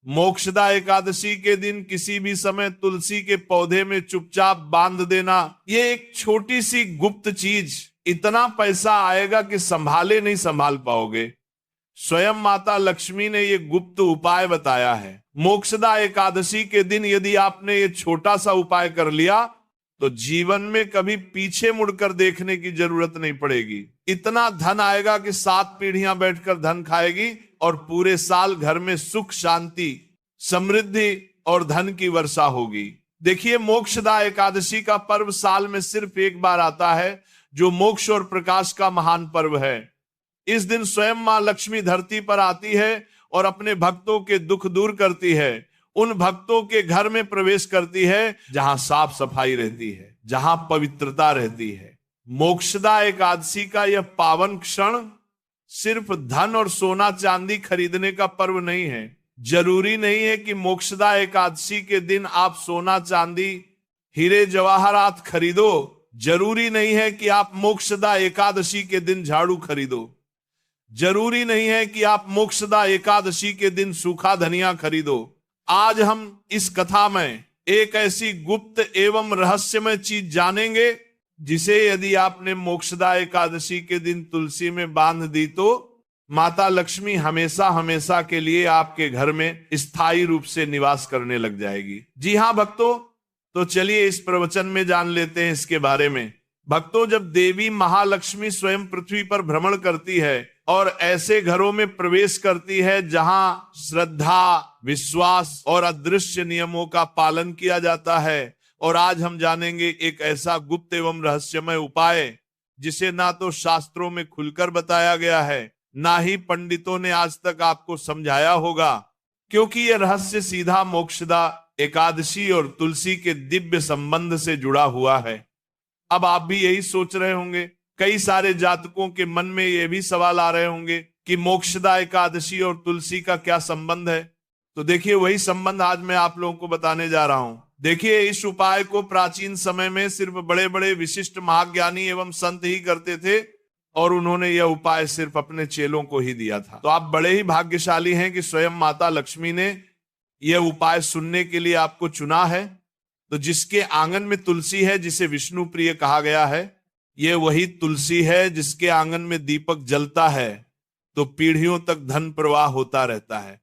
मोक्षदा एकादशी के दिन किसी भी समय तुलसी के पौधे में चुपचाप बांध देना, ये एक छोटी सी गुप्त चीज, इतना पैसा आएगा कि संभाले नहीं संभाल पाओगे। स्वयं माता लक्ष्मी ने ये गुप्त उपाय बताया है। मोक्षदा एकादशी के दिन यदि आपने ये छोटा सा उपाय कर लिया तो जीवन में कभी पीछे मुड़कर देखने की जरूरत नहीं पड़ेगी। इतना धन आएगा कि 7 पीढ़ियां बैठकर धन खाएगी और पूरे साल घर में सुख, शांति, समृद्धि और धन की वर्षा होगी। देखिए, मोक्षदा एकादशी का पर्व साल में सिर्फ एक बार आता है, जो मोक्ष और प्रकाश का महान पर्व है। इस दिन स्वयं मां लक्ष्मी धरती पर आती है और अपने भक्तों के दुख दूर करती है। उन भक्तों के घर में प्रवेश करती है जहां साफ सफाई रहती है, जहां पवित्रता रहती है। मोक्षदा एकादशी का यह पावन क्षण सिर्फ धन और सोना चांदी खरीदने का पर्व नहीं है। जरूरी नहीं है कि मोक्षदा एकादशी के दिन आप सोना चांदी, हीरे जवाहरात खरीदो। जरूरी नहीं है कि आप मोक्षदा एकादशी के दिन झाड़ू खरीदो। जरूरी नहीं है कि आप मोक्षदा एकादशी के दिन सूखा धनिया खरीदो। आज हम इस कथा में एक ऐसी गुप्त एवं रहस्यमय चीज जानेंगे जिसे यदि आपने मोक्षदा एकादशी के दिन तुलसी में बांध दी तो माता लक्ष्मी हमेशा हमेशा के लिए आपके घर में स्थायी रूप से निवास करने लग जाएगी। जी हाँ भक्तों, तो चलिए इस प्रवचन में जान लेते हैं इसके बारे में। भक्तों, जब देवी महालक्ष्मी स्वयं पृथ्वी पर भ्रमण करती है और ऐसे घरों में प्रवेश करती है जहां श्रद्धा, विश्वास और अदृश्य नियमों का पालन किया जाता है, और आज हम जानेंगे एक ऐसा गुप्त एवं रहस्यमय उपाय जिसे ना तो शास्त्रों में खुलकर बताया गया है, ना ही पंडितों ने आज तक आपको समझाया होगा, क्योंकि यह रहस्य सीधा मोक्षदा एकादशी और तुलसी के दिव्य संबंध से जुड़ा हुआ है। अब आप भी यही सोच रहे होंगे, कई सारे जातकों के मन में ये भी सवाल आ रहे होंगे कि मोक्षदा एकादशी और तुलसी का क्या संबंध है। तो देखिए, वही संबंध आज मैं आप लोगों को बताने जा रहा हूं। देखिए, इस उपाय को प्राचीन समय में सिर्फ बड़े बड़े विशिष्ट महाज्ञानी एवं संत ही करते थे और उन्होंने यह उपाय सिर्फ अपने चेलों को ही दिया था। तो आप बड़े ही भाग्यशाली हैं कि स्वयं माता लक्ष्मी ने यह उपाय सुनने के लिए आपको चुना है। तो जिसके आंगन में तुलसी है, जिसे विष्णु प्रिय कहा गया है, ये वही तुलसी है जिसके आंगन में दीपक जलता है तो पीढ़ियों तक धन प्रवाह होता रहता है।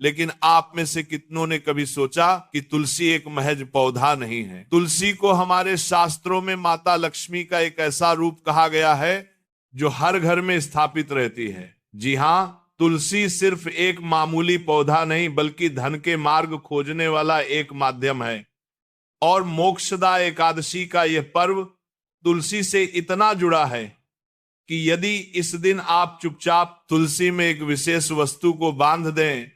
लेकिन आप में से कितनों ने कभी सोचा कि तुलसी एक महज पौधा नहीं है। तुलसी को हमारे शास्त्रों में माता लक्ष्मी का एक ऐसा रूप कहा गया है जो हर घर में स्थापित रहती है। जी हाँ, तुलसी सिर्फ एक मामूली पौधा नहीं बल्कि धन के मार्ग खोजने वाला एक माध्यम है। और मोक्षदा एकादशी का यह पर्व तुलसी से इतना जुड़ा है कि यदि इस दिन आप चुपचाप तुलसी में एक विशेष वस्तु को बांध दें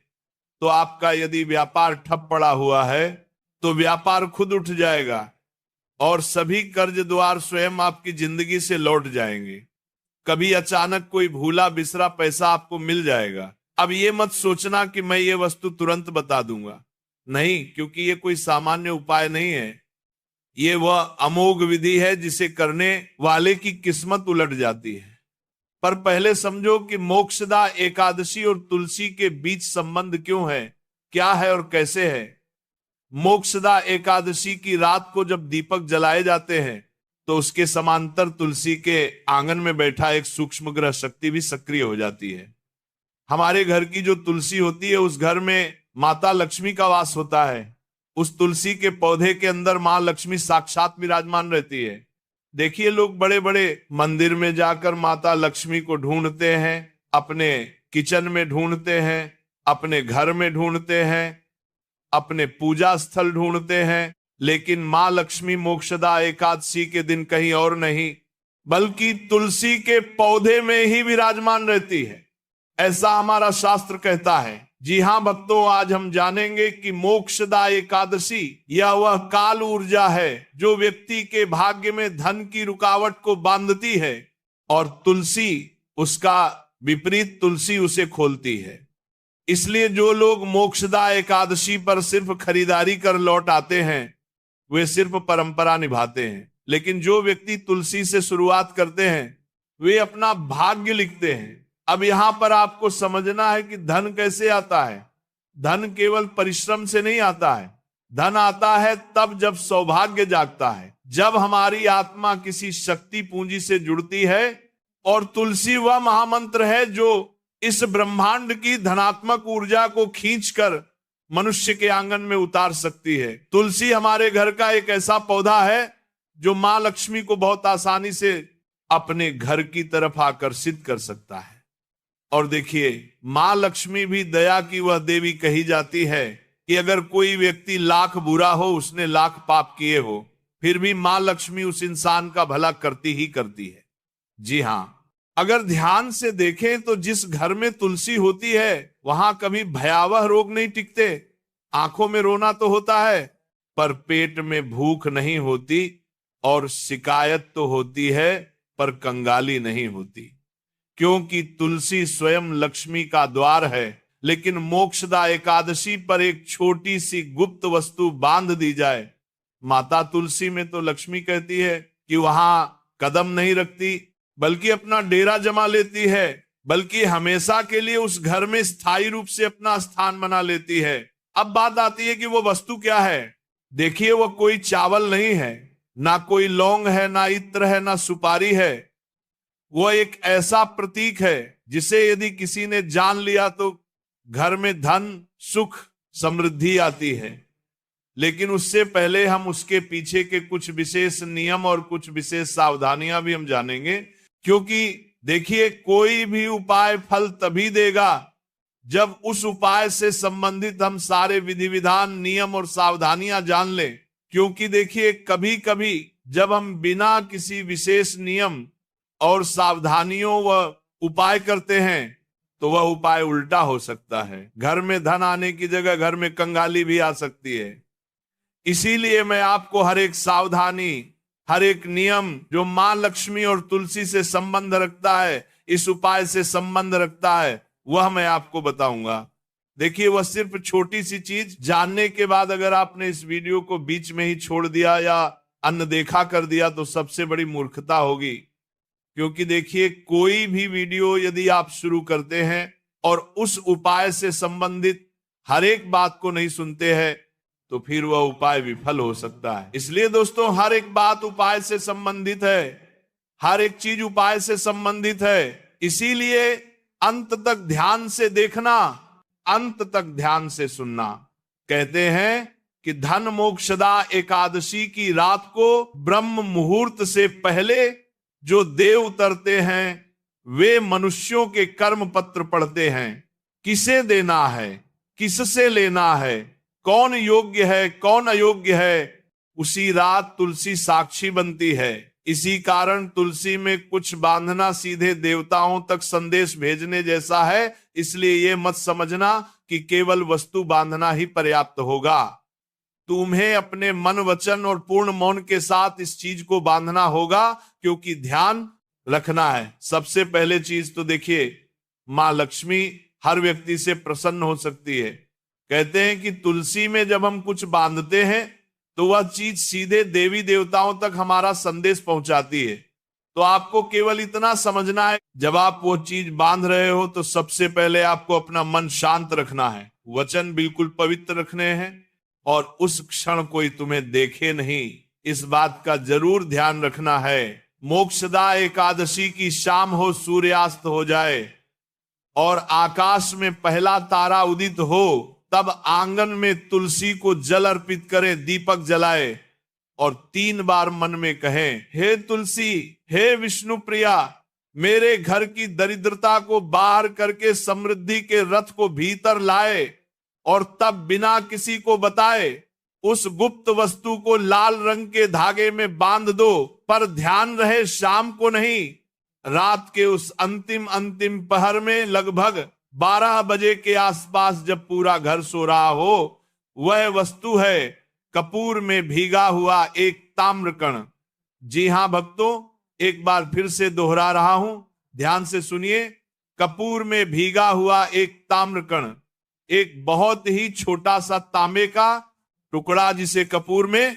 तो आपका यदि व्यापार ठप पड़ा हुआ है तो व्यापार खुद उठ जाएगा और सभी कर्ज द्वार स्वयं आपकी जिंदगी से लौट जाएंगे। कभी अचानक कोई भूला बिसरा पैसा आपको मिल जाएगा। अब ये मत सोचना कि मैं ये वस्तु तुरंत बता दूंगा, नहीं, क्योंकि ये कोई सामान्य उपाय नहीं है। ये वह अमोघ विधि है जिसे करने वाले की किस्मत उलट जाती है। पर पहले समझो कि मोक्षदा एकादशी और तुलसी के बीच संबंध क्यों है, क्या है और कैसे है। मोक्षदा एकादशी की रात को जब दीपक जलाए जाते हैं तो उसके समांतर तुलसी के आंगन में बैठा एक सूक्ष्म ग्रह शक्ति भी सक्रिय हो जाती है। हमारे घर की जो तुलसी होती है उस घर में माता लक्ष्मी का वास होता है। उस तुलसी के पौधे के अंदर मां लक्ष्मी साक्षात विराजमान रहती है। देखिए, लोग बड़े बड़े मंदिर में जाकर माता लक्ष्मी को ढूंढते हैं, अपने किचन में ढूंढते हैं, अपने घर में ढूंढते हैं, अपने पूजा स्थल ढूंढते हैं, लेकिन मां लक्ष्मी मोक्षदा एकादशी के दिन कहीं और नहीं बल्कि तुलसी के पौधे में ही विराजमान रहती है, ऐसा हमारा शास्त्र कहता है। जी हाँ भक्तों, आज हम जानेंगे कि मोक्षदा एकादशी यह वह काल ऊर्जा है जो व्यक्ति के भाग्य में धन की रुकावट को बांधती है और तुलसी उसका विपरीत, तुलसी उसे खोलती है। इसलिए जो लोग मोक्षदा एकादशी पर सिर्फ खरीदारी कर लौट आते हैं वे सिर्फ परंपरा निभाते हैं, लेकिन जो व्यक्ति तुलसी से शुरुआत करते हैं वे अपना भाग्य लिखते हैं। अब यहां पर आपको समझना है कि धन कैसे आता है। धन केवल परिश्रम से नहीं आता है। धन आता है तब जब सौभाग्य जागता है, जब हमारी आत्मा किसी शक्ति पूंजी से जुड़ती है। और तुलसी वह महामंत्र है जो इस ब्रह्मांड की धनात्मक ऊर्जा को खींचकर मनुष्य के आंगन में उतार सकती है। तुलसी हमारे घर का एक ऐसा पौधा है जो मां लक्ष्मी को बहुत आसानी से अपने घर की तरफ आकर्षित कर सकता है। और देखिए, मां लक्ष्मी भी दया की वह देवी कही जाती है कि अगर कोई व्यक्ति लाख बुरा हो, उसने लाख पाप किए हो, फिर भी मां लक्ष्मी उस इंसान का भला करती ही करती है। जी हां, अगर ध्यान से देखें तो जिस घर में तुलसी होती है वहां कभी भयावह रोग नहीं टिकते। आंखों में रोना तो होता है, पर पेट में भूख नहीं होती, और शिकायत तो होती है पर कंगाली नहीं होती। क्योंकि तुलसी स्वयं लक्ष्मी का द्वार है। लेकिन मोक्षदा एकादशी पर एक छोटी सी गुप्त वस्तु बांध दी जाए, माता तुलसी में तो लक्ष्मी कहती है कि वहां कदम नहीं रखती, बल्कि अपना डेरा जमा लेती है, बल्कि हमेशा के लिए उस घर में स्थायी रूप से अपना स्थान बना लेती है। अब बात आती है कि वो वस्तु क्या है। देखिए, वो कोई चावल नहीं है, ना कोई लौंग है, ना इत्र है, ना सुपारी है। वो एक ऐसा प्रतीक है जिसे यदि किसी ने जान लिया तो घर में धन, सुख, समृद्धि आती है। लेकिन उससे पहले हम उसके पीछे के कुछ विशेष नियम और कुछ विशेष सावधानियां भी हम जानेंगे। क्योंकि देखिए, कोई भी उपाय फल तभी देगा जब उस उपाय से संबंधित हम सारे विधि विधान, नियम और सावधानियां जान लें। क्योंकि देखिए, कभी कभी जब हम बिना किसी विशेष नियम और सावधानियों व उपाय करते हैं तो वह उपाय उल्टा हो सकता है। घर में धन आने की जगह घर में कंगाली भी आ सकती है। इसीलिए मैं आपको हर एक सावधानी, हर एक नियम जो मां लक्ष्मी और तुलसी से संबंध रखता है, इस उपाय से संबंध रखता है, वह मैं आपको बताऊंगा। देखिए, वह सिर्फ छोटी सी चीज जानने के बाद अगर आपने इस वीडियो को बीच में ही छोड़ दिया या अनदेखा कर दिया तो सबसे बड़ी मूर्खता होगी। क्योंकि देखिए, कोई भी वीडियो यदि आप शुरू करते हैं और उस उपाय से संबंधित हर एक बात को नहीं सुनते हैं तो फिर वह उपाय विफल हो सकता है। इसलिए दोस्तों, हर एक बात उपाय से संबंधित है, हर एक चीज उपाय से संबंधित है। इसीलिए अंत तक ध्यान से देखना, अंत तक ध्यान से सुनना। कहते हैं कि धन मोक्षदा एकादशी की रात को ब्रह्म मुहूर्त से पहले जो देव उतरते हैं वे मनुष्यों के कर्म पत्र पढ़ते हैं। किसे देना है, किससे लेना है, कौन योग्य है, कौन अयोग्य है, उसी रात तुलसी साक्षी बनती है। इसी कारण तुलसी में कुछ बांधना सीधे देवताओं तक संदेश भेजने जैसा है। इसलिए ये मत समझना कि केवल वस्तु बांधना ही पर्याप्त होगा। तुम्हें अपने मन, वचन और पूर्ण मौन के साथ इस चीज को बांधना होगा, क्योंकि ध्यान रखना है। सबसे पहले चीज तो देखिए, मां लक्ष्मी हर व्यक्ति से प्रसन्न हो सकती है। कहते हैं कि तुलसी में जब हम कुछ बांधते हैं तो वह चीज सीधे देवी देवताओं तक हमारा संदेश पहुंचाती है। तो आपको केवल इतना समझना है, जब आप वो चीज बांध रहे हो तो सबसे पहले आपको अपना मन शांत रखना है, वचन बिल्कुल पवित्र रखने हैं, और उस क्षण कोई तुम्हें देखे नहीं, इस बात का जरूर ध्यान रखना है। मोक्षदा एकादशी की शाम हो, सूर्यास्त हो जाए और आकाश में पहला तारा उदित हो, तब आंगन में तुलसी को जल अर्पित करें, दीपक जलाए और 3 बार मन में कहें, हे तुलसी, हे विष्णु प्रिया, मेरे घर की दरिद्रता को बाहर करके समृद्धि के रथ को भीतर लाए, और तब बिना किसी को बताए उस गुप्त वस्तु को लाल रंग के धागे में बांध दो। पर ध्यान रहे, शाम को नहीं, रात के उस अंतिम पहर में लगभग 12 बजे के आसपास जब पूरा घर सो रहा हो, वह वस्तु है कपूर में भीगा हुआ एक ताम्रकण। जी हां भक्तों, एक बार फिर से दोहरा रहा हूं, ध्यान से सुनिए। कपूर में भीगा हुआ एक ताम्रकण, एक बहुत ही छोटा सा तांबे का टुकड़ा जिसे कपूर में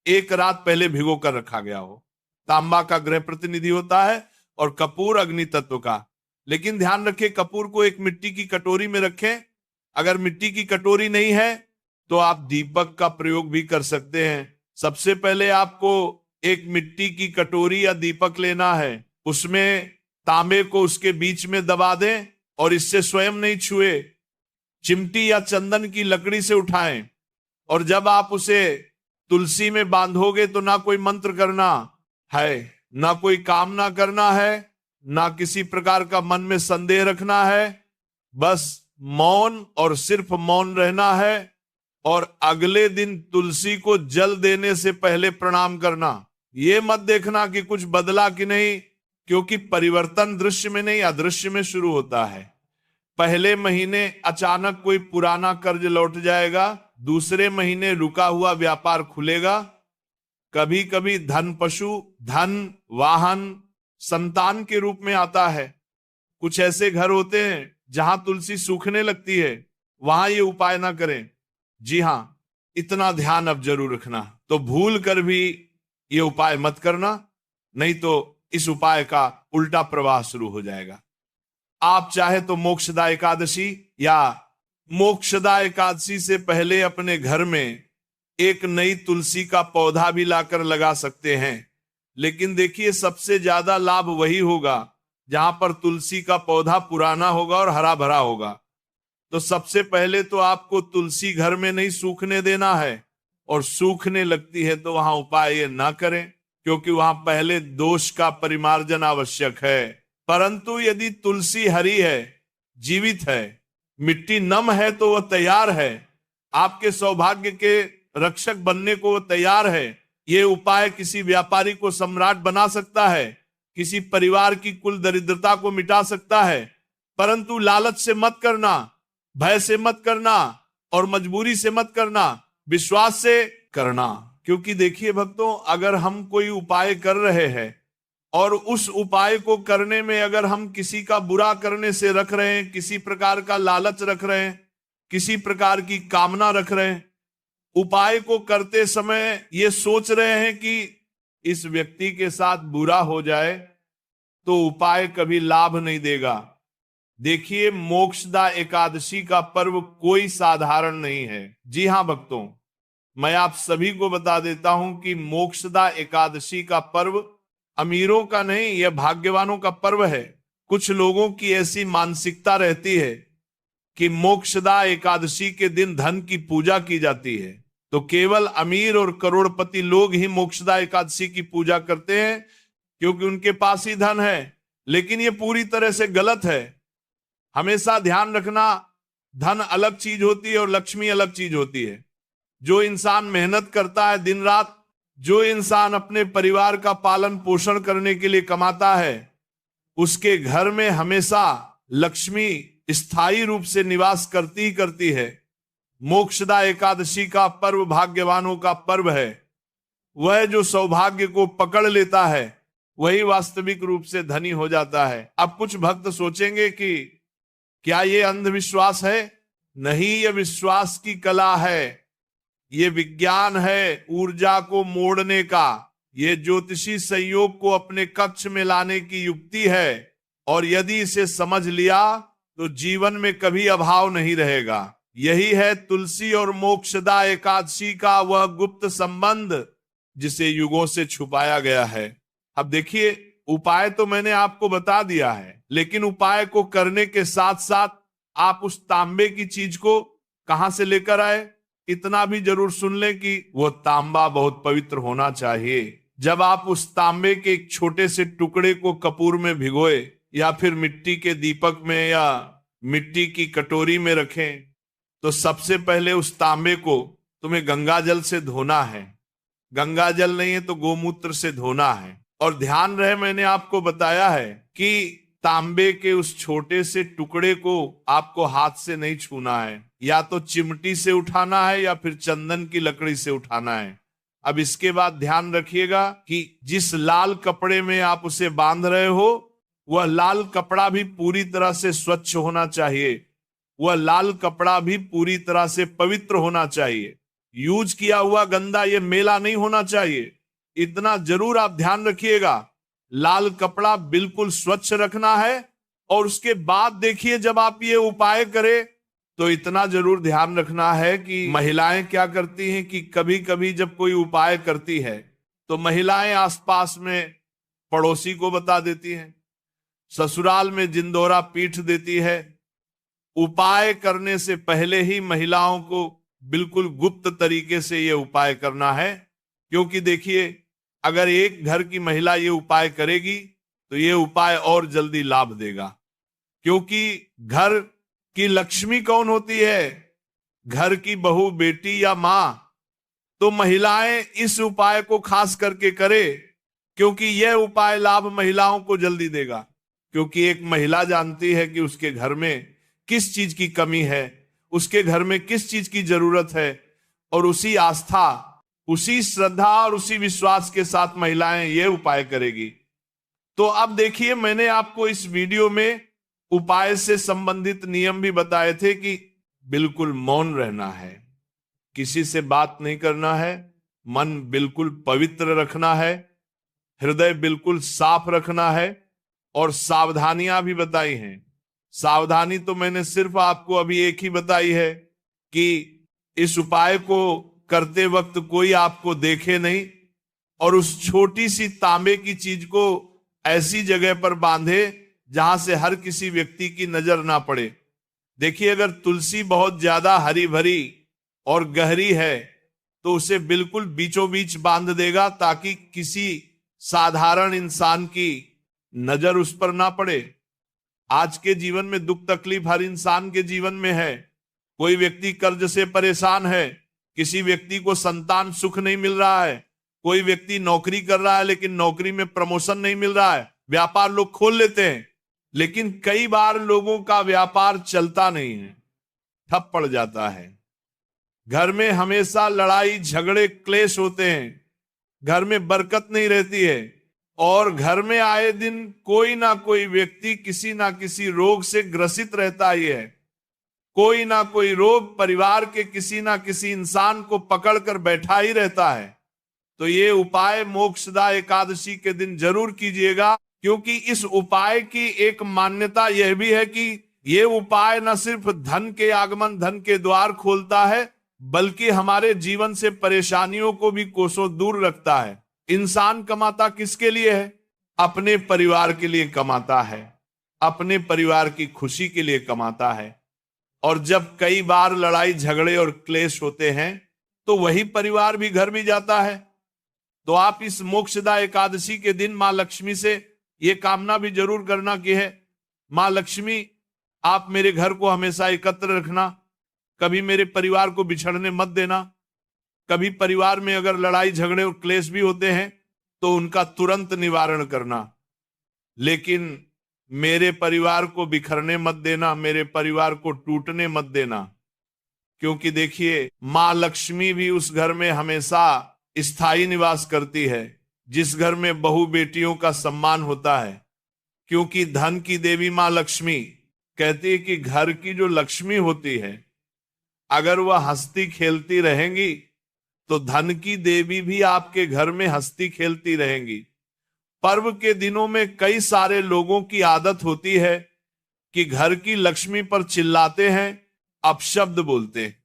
एक रात पहले भिगो कर रखा गया हो। तांबा का ग्रह प्रतिनिधि होता है और कपूर अग्नि तत्व का। लेकिन ध्यान रखें, कपूर को एक मिट्टी की कटोरी में रखें। अगर मिट्टी की कटोरी नहीं है तो आप दीपक का प्रयोग भी कर सकते हैं। सबसे पहले आपको एक मिट्टी की कटोरी या दीपक लेना है, उसमें तांबे को उसके बीच में दबा दें और इससे स्वयं नहीं छुए, चिमटी या चंदन की लकड़ी से उठाएं। और जब आप उसे तुलसी में बांधोगे तो ना कोई मंत्र करना है, ना कोई कामना करना है, ना किसी प्रकार का मन में संदेह रखना है, बस मौन और सिर्फ मौन रहना है। और अगले दिन तुलसी को जल देने से पहले प्रणाम करना। ये मत देखना कि कुछ बदला कि नहीं, क्योंकि परिवर्तन दृश्य में नहीं अदृश्य में शुरू होता है। पहले महीने अचानक कोई पुराना कर्ज लौट जाएगा, दूसरे महीने रुका हुआ व्यापार खुलेगा। कभी कभी धन पशु, धन, वाहन, संतान के रूप में आता है। कुछ ऐसे घर होते हैं जहां तुलसी सूखने लगती है, वहां ये उपाय ना करें। जी हां, इतना ध्यान अब जरूर रखना। तो भूल कर भी ये उपाय मत करना, नहीं तो इस उपाय का उल्टा प्रवाह शुरू हो जाएगा। आप चाहे तो मोक्षदा एकादशी या मोक्षदा एकादशी से पहले अपने घर में एक नई तुलसी का पौधा भी लाकर लगा सकते हैं। लेकिन देखिए, सबसे ज्यादा लाभ वही होगा जहां पर तुलसी का पौधा पुराना होगा और हरा भरा होगा। तो सबसे पहले तो आपको तुलसी घर में नहीं सूखने देना है, और सूखने लगती है तो वहां उपाय ये ना करें, क्योंकि वहां पहले दोष का परिमार्जन आवश्यक है। परंतु यदि तुलसी हरी है, जीवित है, मिट्टी नम है, तो वह तैयार है, आपके सौभाग्य के रक्षक बनने को वह तैयार है। ये उपाय किसी व्यापारी को सम्राट बना सकता है, किसी परिवार की कुल दरिद्रता को मिटा सकता है। परंतु लालच से मत करना, भय से मत करना, और मजबूरी से मत करना, विश्वास से करना। क्योंकि देखिए भक्तों, अगर हम कोई उपाय कर रहे हैं और उस उपाय को करने में अगर हम किसी का बुरा करने से रख रहे हैं, किसी प्रकार का लालच रख रहे हैं, किसी प्रकार की कामना रख रहे हैं, उपाय को करते समय ये सोच रहे हैं कि इस व्यक्ति के साथ बुरा हो जाए, तो उपाय कभी लाभ नहीं देगा। देखिए, मोक्षदा एकादशी का पर्व कोई साधारण नहीं है। जी हां भक्तों, मैं आप सभी को बता देता हूं कि मोक्षदा एकादशी का पर्व अमीरों का नहीं, यह भाग्यवानों का पर्व है। कुछ लोगों की ऐसी मानसिकता रहती है कि मोक्षदा एकादशी के दिन धन की पूजा की जाती है, तो केवल अमीर और करोड़पति लोग ही मोक्षदा एकादशी की पूजा करते हैं, क्योंकि उनके पास ही धन है। लेकिन ये पूरी तरह से गलत है। हमेशा ध्यान रखना, धन अलग चीज होती है और लक्ष्मी अलग चीज होती है। जो इंसान मेहनत करता है दिन रात, जो इंसान अपने परिवार का पालन पोषण करने के लिए कमाता है, उसके घर में हमेशा लक्ष्मी स्थायी रूप से निवास करती ही करती है। मोक्षदा एकादशी का पर्व भाग्यवानों का पर्व है। वह जो सौभाग्य को पकड़ लेता है वही वास्तविक रूप से धनी हो जाता है। अब कुछ भक्त सोचेंगे कि क्या ये अंधविश्वास है? नहीं, यह विश्वास की कला है, ये विज्ञान है ऊर्जा को मोड़ने का, ये ज्योतिषी संयोग को अपने कक्ष में लाने की युक्ति है। और यदि इसे समझ लिया तो जीवन में कभी अभाव नहीं रहेगा। यही है तुलसी और मोक्षदा एकादशी का वह गुप्त संबंध जिसे युगों से छुपाया गया है। अब देखिए, उपाय तो मैंने आपको बता दिया है, लेकिन उपाय को करने के साथ साथ आप उस तांबे की चीज को कहां से लेकर आए, इतना भी जरूर सुन लें कि वो तांबा बहुत पवित्र होना चाहिए। जब आप उस तांबे के एक छोटे से टुकड़े को कपूर में भिगोए या फिर मिट्टी के दीपक में या मिट्टी की कटोरी में रखें, तो सबसे पहले उस तांबे को तुम्हें गंगा जल से धोना है। गंगा जल नहीं है तो गोमूत्र से धोना है। और ध्यान रहे, मैंने आपको बताया है कि तांबे के उस छोटे से टुकड़े को आपको हाथ से नहीं छूना है, या तो चिमटी से उठाना है या फिर चंदन की लकड़ी से उठाना है। अब इसके बाद ध्यान रखिएगा कि जिस लाल कपड़े में आप उसे बांध रहे हो, वह लाल कपड़ा भी पूरी तरह से स्वच्छ होना चाहिए, वह लाल कपड़ा भी पूरी तरह से पवित्र होना चाहिए। यूज किया हुआ गंदा ये मेला नहीं होना चाहिए, इतना जरूर आप ध्यान रखिएगा। लाल कपड़ा बिल्कुल स्वच्छ रखना है। और उसके बाद देखिए, जब आप ये उपाय करें तो इतना जरूर ध्यान रखना है कि महिलाएं क्या करती हैं कि कभी कभी जब कोई उपाय करती है तो महिलाएं आसपास में पड़ोसी को बता देती हैं, ससुराल में जिंदोरा पीट देती है। उपाय करने से पहले ही महिलाओं को बिल्कुल गुप्त तरीके से ये उपाय करना है, क्योंकि देखिए अगर एक घर की महिला ये उपाय करेगी तो ये उपाय और जल्दी लाभ देगा। क्योंकि घर की लक्ष्मी कौन होती है? घर की बहू, बेटी या मां। तो महिलाएं इस उपाय को खास करके करे, क्योंकि यह उपाय लाभ महिलाओं को जल्दी देगा। क्योंकि एक महिला जानती है कि उसके घर में किस चीज की कमी है, उसके घर में किस चीज की जरूरत है, और उसी आस्था, उसी श्रद्धा और उसी विश्वास के साथ महिलाएं ये उपाय करेगी। तो अब देखिए, मैंने आपको इस वीडियो में उपाय से संबंधित नियम भी बताए थे कि बिल्कुल मौन रहना है, किसी से बात नहीं करना है, मन बिल्कुल पवित्र रखना है, हृदय बिल्कुल साफ रखना है, और सावधानियां भी बताई हैं। सावधानी तो मैंने सिर्फ आपको अभी एक ही बताई है कि इस उपाय को करते वक्त कोई आपको देखे नहीं, और उस छोटी सी तांबे की चीज को ऐसी जगह पर बांधे जहां से हर किसी व्यक्ति की नजर ना पड़े। देखिए, अगर तुलसी बहुत ज्यादा हरी भरी और गहरी है तो उसे बिल्कुल बीचों बीच बांध देगा, ताकि किसी साधारण इंसान की नजर उस पर ना पड़े। आज के जीवन में दुख तकलीफ हर इंसान के जीवन में है। कोई व्यक्ति कर्ज से परेशान है, किसी व्यक्ति को संतान सुख नहीं मिल रहा है, कोई व्यक्ति नौकरी कर रहा है लेकिन नौकरी में प्रमोशन नहीं मिल रहा है, व्यापार लोग खोल लेते हैं लेकिन कई बार लोगों का व्यापार चलता नहीं है, ठप पड़ जाता है। घर में हमेशा लड़ाई झगड़े क्लेश होते हैं, घर में बरकत नहीं रहती है, और घर में आए दिन कोई ना कोई व्यक्ति किसी ना किसी रोग से ग्रसित रहता ही है। कोई ना कोई रोग परिवार के किसी ना किसी इंसान को पकड़कर बैठा ही रहता है। तो ये उपाय मोक्षदा एकादशी के दिन जरूर कीजिएगा, क्योंकि इस उपाय की एक मान्यता यह भी है कि ये उपाय न सिर्फ धन के आगमन, धन के द्वार खोलता है, बल्कि हमारे जीवन से परेशानियों को भी कोसों दूर रखता है। इंसान कमाता किसके लिए है? अपने परिवार के लिए कमाता है, अपने परिवार की खुशी के लिए कमाता है। और जब कई बार लड़ाई झगड़े और क्लेश होते हैं तो वही परिवार भी घर भी जाता है। तो आप इस मोक्षदा एकादशी के दिन मां लक्ष्मी से ये कामना भी जरूर करना कि है, मां लक्ष्मी आप मेरे घर को हमेशा एकत्र रखना, कभी मेरे परिवार को बिछड़ने मत देना। कभी परिवार में अगर लड़ाई झगड़े और क्लेश भी होते हैं तो उनका तुरंत निवारण करना, लेकिन मेरे परिवार को बिखरने मत देना, मेरे परिवार को टूटने मत देना। क्योंकि देखिए, मां लक्ष्मी भी उस घर में हमेशा स्थायी निवास करती है जिस घर में बहू बेटियों का सम्मान होता है। क्योंकि धन की देवी मां लक्ष्मी कहती है कि घर की जो लक्ष्मी होती है, अगर वह हंसती खेलती रहेंगी तो धन की देवी भी आपके घर में हंसती खेलती रहेंगी। पर्व के दिनों में कई सारे लोगों की आदत होती है कि घर की लक्ष्मी पर चिल्लाते हैं, अपशब्द बोलते हैं।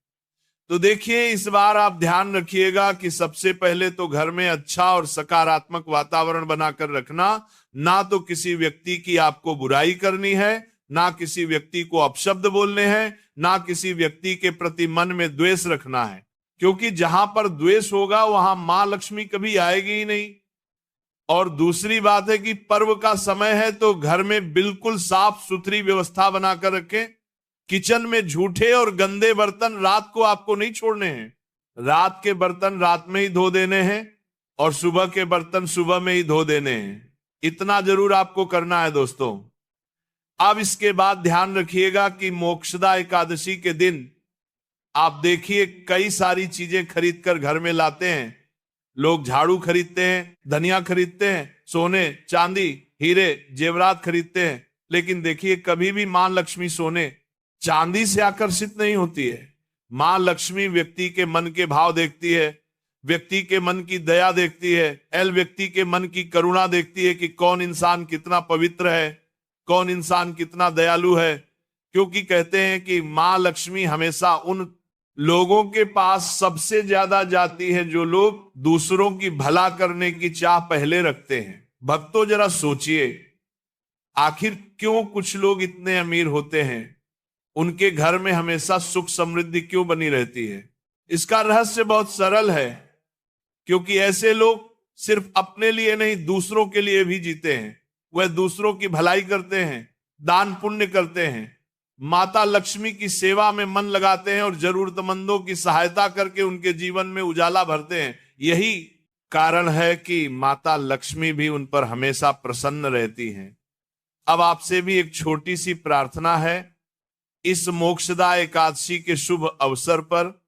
तो देखिए, इस बार आप ध्यान रखिएगा कि सबसे पहले तो घर में अच्छा और सकारात्मक वातावरण बनाकर रखना। ना तो किसी व्यक्ति की आपको बुराई करनी है, ना किसी व्यक्ति को अपशब्द बोलने हैं, ना किसी व्यक्ति के प्रति मन में द्वेष रखना है। क्योंकि जहां पर द्वेष होगा वहां मां लक्ष्मी कभी आएगी ही नहीं। और दूसरी बात है कि पर्व का समय है तो घर में बिल्कुल साफ सुथरी व्यवस्था बनाकर रखें। किचन में झूठे और गंदे बर्तन रात को आपको नहीं छोड़ने हैं। रात के बर्तन रात में ही धो देने हैं और सुबह के बर्तन सुबह में ही धो देने हैं। इतना जरूर आपको करना है दोस्तों। अब इसके बाद ध्यान रखिएगा कि मोक्षदा एकादशी के दिन आप देखिए कई सारी चीजें खरीद कर घर में लाते हैं। लोग झाड़ू खरीदते हैं, धनिया खरीदते हैं, सोने चांदी हीरे जेवरात खरीदते हैं, लेकिन देखिए कभी भी मां लक्ष्मी सोने चांदी से आकर्षित नहीं होती है। मां लक्ष्मी व्यक्ति के मन के भाव देखती है, व्यक्ति के मन की दया देखती है, व्यक्ति के मन की करुणा देखती है कि कौन इंसान कितना पवित्र है, कौन इंसान कितना दयालु है, क्योंकि कहते हैं कि मां लक्ष्मी हमेशा उन लोगों के पास सबसे ज्यादा जाती है जो लोग दूसरों की भला करने की चाह पहले रखते हैं। भक्तों जरा सोचिए, आखिर क्यों कुछ लोग इतने अमीर होते हैं, उनके घर में हमेशा सुख समृद्धि क्यों बनी रहती है? इसका रहस्य बहुत सरल है, क्योंकि ऐसे लोग सिर्फ अपने लिए नहीं दूसरों के लिए भी जीते हैं। वह दूसरों की भलाई करते हैं, दान पुण्य करते हैं, माता लक्ष्मी की सेवा में मन लगाते हैं और जरूरतमंदों की सहायता करके उनके जीवन में उजाला भरते हैं। यही कारण है कि माता लक्ष्मी भी उन पर हमेशा प्रसन्न रहती हैं। अब आपसे भी एक छोटी सी प्रार्थना है, इस मोक्षदा एकादशी के शुभ अवसर पर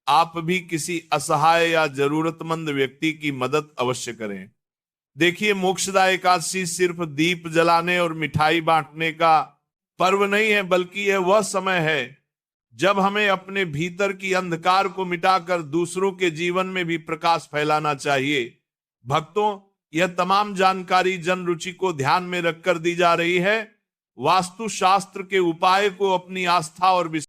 आप भी किसी असहाय या जरूरतमंद व्यक्ति की मदद अवश्य करें। देखिए, मोक्षदा एकादशी सिर्फ दीप जलाने और मिठाई बांटने का पर्व नहीं है, बल्कि यह वह समय है जब हमें अपने भीतर की अंधकार को मिटाकर दूसरों के जीवन में भी प्रकाश फैलाना चाहिए। भक्तों, यह तमाम जानकारी जन रुचि को ध्यान में रखकर दी जा रही है। वास्तु शास्त्र के उपाय को अपनी आस्था और